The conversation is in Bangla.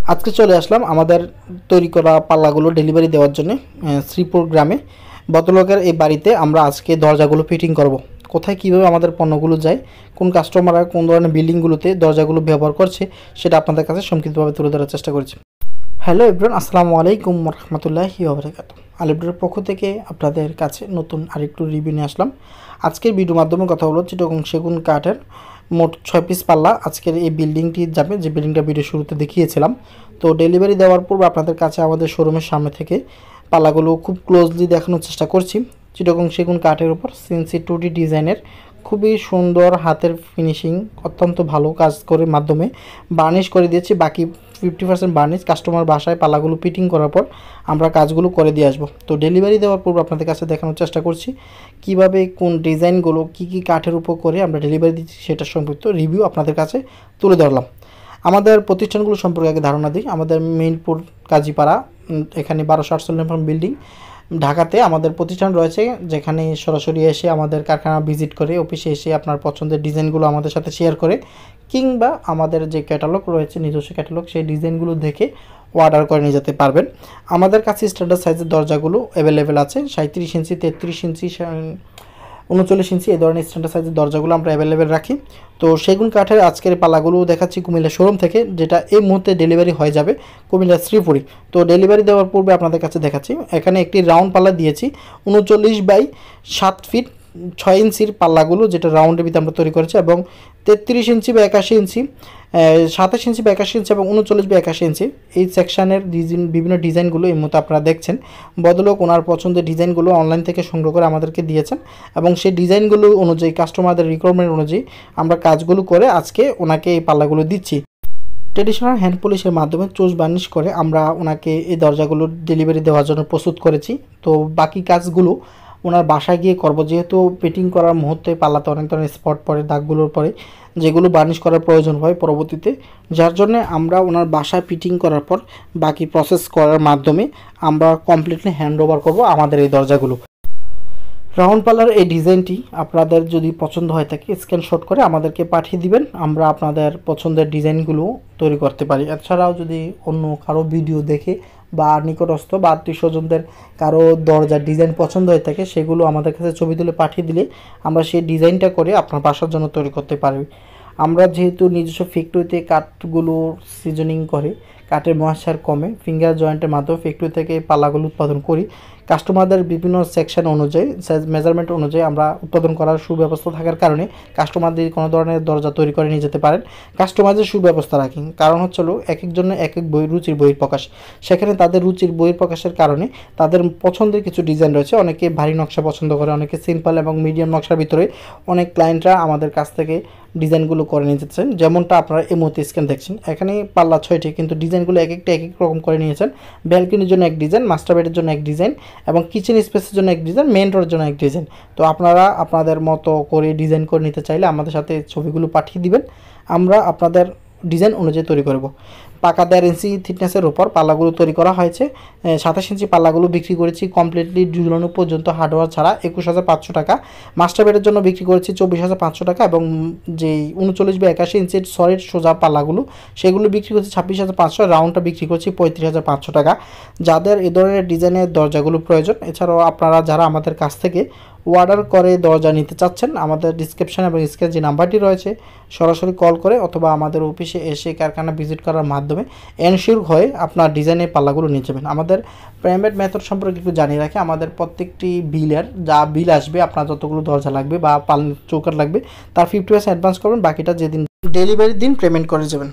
আজকে চলে আসলাম আমাদের তৈরি করা পাল্লাগুলো ডেলিভারি দেওয়ার জন্য শ্রীপুর গ্রামে ভদ্রলোকের এই বাড়িতে আমরা আজকে দরজাগুলো ফিটিং করব। কোথায় কীভাবে আমাদের পণ্যগুলো যায়, কোন কাস্টমাররা কোন ধরনের বিল্ডিংগুলোতে দরজাগুলো ব্যবহার করছে সেটা আপনাদের কাছে সংক্ষিপ্তভাবে তুলে ধরার চেষ্টা করেছি। হ্যালো এভরিওয়ান, আসসালামু আলাইকুম রহমতুল্লাহি ওয়া বারাকাতুহু। আলিব্রার পক্ষ থেকে আপনাদের কাছে নতুন আরেকটু রিভিউ নিয়ে আসলাম। আজকের ভিডিওর মাধ্যমে কথা হলো চিটাগং সেগুন কাঠের মোট 6 পিস পাল্লা আজকের এই বিল্ডিংটি যাবে, যে বিল্ডিংটা ভিডিও শুরুতে দেখিয়েছিলাম। তো ডেলিভারি দেওয়ার পূর্বে আপনাদের কাছে আমাদের শোরুমের সামনে থেকে পাল্লাগুলো খুব ক্লোজলি দেখানোর চেষ্টা করছি। চিটাগং সেগুন কাঠের উপর সিএনসি 2D ডিজাইনের খুবই সুন্দর হাতের ফিনিশিং, অত্যন্ত ভালো কাজ করে মাধ্যমে বার্নিশ করে দিয়েছি। বাকি 50% বার্নিশ কাস্টমার বাসায় পাল্লাগুলো ফিটিং করার পর আমরা কাজগুলো করে দিয়ে আসবো। তো ডেলিভারি দেওয়ার পূর্বে আপনাদের কাছে দেখানোর চেষ্টা করছি কিভাবে কোন ডিজাইনগুলো কী কাঠের উপর করে আমরা ডেলিভারি দিচ্ছি সেটার সম্পর্কিত রিভিউ আপনাদের কাছে তুলে ধরলাম। আমাদের প্রতিষ্ঠানগুলো সম্পর্কে আগে ধারণা দিই। আমাদের মেইনপুর কাজীপাড়া, এখানে 1248 নম্বর বিল্ডিং, ঢাকাতে আমাদের প্রতিষ্ঠান রয়েছে, যেখানে সরাসরি এসে আমাদের কারখানা ভিজিট করে অফিসে এসে আপনার পছন্দের ডিজাইনগুলো আমাদের সাথে শেয়ার করে, কিংবা আমাদের যে ক্যাটালগ রয়েছে নিজস্ব ক্যাটালগ সেই ডিজাইনগুলো দেখে অর্ডার করে নিয়ে যেতে পারবেন। আমাদের কাছে স্ট্যান্ডার্ড সাইজের দরজাগুলো অ্যাভেলেবেল আছে। 37 ইঞ্চি, 33 ইঞ্চি, 39 ইঞ্চি এই ধরনের স্ট্যান্ডার্ড সাইজের দরজাগুলো আমরা অ্যাভেলেবেল রাখি। তো সেগুন কাঠের আজকের পাল্লাগুলো দেখাচ্ছি কুমিল্লা শোরুম থেকে, যেটা এই মুহূর্তে ডেলিভারি হয়ে যাবে কুমিল্লা শ্রীপুরি। তো ডেলিভারি দেওয়ার পূর্বে আপনাদের কাছে দেখাচ্ছি, এখানে একটি রাউন্ড পাল্লা দিয়েছি 39 বাই 7 ফিট 6 ইঞ্চির পাল্লাগুলো, যেটা রাউন্ডের ভিতরে আমরা তৈরি করেছি, এবং 33 ইঞ্চি বা 81 ইঞ্চি, 27 ইঞ্চি বা 81 ইঞ্চি এবং 39 বা 81 ইঞ্চি এই সেকশানের বিভিন্ন ডিজাইনগুলো এই মতো আপনারা দেখছেন। বদলোক ওনার পছন্দের ডিজাইনগুলো অনলাইন থেকে সংগ্রহ করে আমাদেরকে দিয়েছেন, এবং সেই ডিজাইনগুলো অনুযায়ী কাস্টমারদের রিকোয়ারমেন্ট অনুযায়ী আমরা কাজগুলো করে আজকে ওনাকে এই পাল্লাগুলো দিচ্ছি। ট্রেডিশনাল হ্যান্ড পলিশের মাধ্যমে চোষ বার্নিশ করে আমরা ওনাকে এই দরজাগুলো ডেলিভারি দেওয়ার জন্য প্রস্তুত করেছি। তো বাকি কাজগুলো ওনার বাসায় গিয়ে করব, যেহেতু পেটিং করার মুহূর্তে পাল্লাতে অনেক ধরনের স্পট পড়ে, দাগগুলোর পরে, যেগুলো বার্নিশ করার প্রয়োজন হয় পরবর্তীতে, যার জন্য আমরা ওনার বাসায় ফিটিং করার পর বাকি প্রসেস করার মাধ্যমে আমরা কমপ্লিটলি হ্যান্ড ওভার করবো আমাদের এই দরজাগুলো। রাউন্ড পাল্লার এই ডিজাইনটি আপনাদের যদি পছন্দ হয় থাকে স্ক্রিনশট করে আমাদেরকে পাঠিয়ে দিবেন, আমরা আপনাদের পছন্দের ডিজাইনগুলো তৈরি করতে পারি। এছাড়াও যদি অন্য কারো ভিডিও দেখে বা নিকটস্থ বা আত্মীয় স্বজনদের কারো দরজার ডিজাইন পছন্দ হয়ে থাকে, সেগুলো আমাদের কাছে ছবি তুলে পাঠিয়ে দিলে আমরা সেই ডিজাইনটা করে আপনার বাসার জন্য তৈরি করতে পারি। আমরা যেহেতু নিজস্ব ফ্যাক্টরিতে কাঠগুলো সিজনিং করে কাঠের ময়েশ্চার কমে ফিঙ্গার জয়েন্টের মাধ্যমে ফ্যাক্টরি থেকে পাল্লাগুলো উৎপাদন করি, কাস্টমারদের বিভিন্ন সেকশন অনুযায়ী সাইজ মেজারমেন্ট অনুযায়ী আমরা উৎপাদন করার সুব্যবস্থা থাকার কারণে কাস্টমারদের কোনো ধরনের দরজা তৈরি করে নিয়ে যেতে পারেন। কাস্টমারদের সুব্যবস্থা রাখি, কারণ হলো এক একজনের এক এক রুচির বহির প্রকাশ, সেখানে তাদের রুচির বহির প্রকাশের কারণে তাদের পছন্দের কিছু ডিজাইন রয়েছে। অনেকে ভারী নকশা পছন্দ করে, অনেকে সিম্পল এবং মিডিয়াম নকশার ভিতরে অনেক ক্লায়েন্টরা আমাদের কাছ থেকে ডিজাইনগুলো করে নিয়ে যাচ্ছেন। যেমনটা আপনারা এই মুহূর্তে স্ক্রিন দেখছেন, এখানে পাল্লা 6টি, কিন্তু ডিজাইনগুলো এক একটা এক এক রকম করে নিয়েছেন। ব্যালকনির জন্য এক ডিজাইন, মাস্টার বেডের জন্য এক ডিজাইন, এবং কিচেন স্পেসের জন্য এক ডিজাইন, মেন ডোরের জন্য এক ডিজাইন। তো আপনারা আপনাদের মতো করে ডিজাইন করে নিতে চাইলে আমাদের সাথে ছবিগুলো পাঠিয়ে দিবেন, আমরা আপনাদের ডিজাইন অনুযায়ী তৈরি করব। পাকা 1.5 ইঞ্চি থিকনেসের উপর পাল্লাগুলো তৈরি করা হয়েছে। 27 ইঞ্চি পাল্লাগুলো বিক্রি করেছি কমপ্লিটলি ঝুলানো পর্যন্ত হার্ডওয়ার ছাড়া 21,500 টাকা। মাস্টার বেডের জন্য বিক্রি করেছি 24,500 টাকা, এবং যেই 39 বা 81 ইঞ্চির সলিড সোজা পাল্লাগুলো সেগুলো বিক্রি করছি 26,500, রাউন্ডটা বিক্রি করছি 35,500 টাকা। যাদের এ ধরনের ডিজাইনের দরজাগুলো প্রয়োজন, এছাড়াও আপনারা যারা আমাদের কাছ থেকে অর্ডার করে দরজা নিতে চাচ্ছেন, আমাদের ডিসক্রিপশন এবং স্ক্রিনে যে নাম্বারটি রয়েছে সরাসরি কল করে অথবা আমাদের অফিসে এসে কারখানা ভিজিট করার মাধ্যমে এনশিওর হয়ে আপনার ডিজাইনের পাল্লাগুলো নিয়ে যাবেন। আমাদের পেমেন্ট মেথড সম্পর্কে একটু জানিয়ে রাখি, আমাদের প্রত্যেকটি বিলের যা বিল আসবে, আপনার যতগুলো দরজা লাগবে বা চৌকাঠ লাগবে তার 50% অ্যাডভান্স করবেন, বাকিটা যেদিন ডেলিভারির দিন পেমেন্ট করে যাবেন।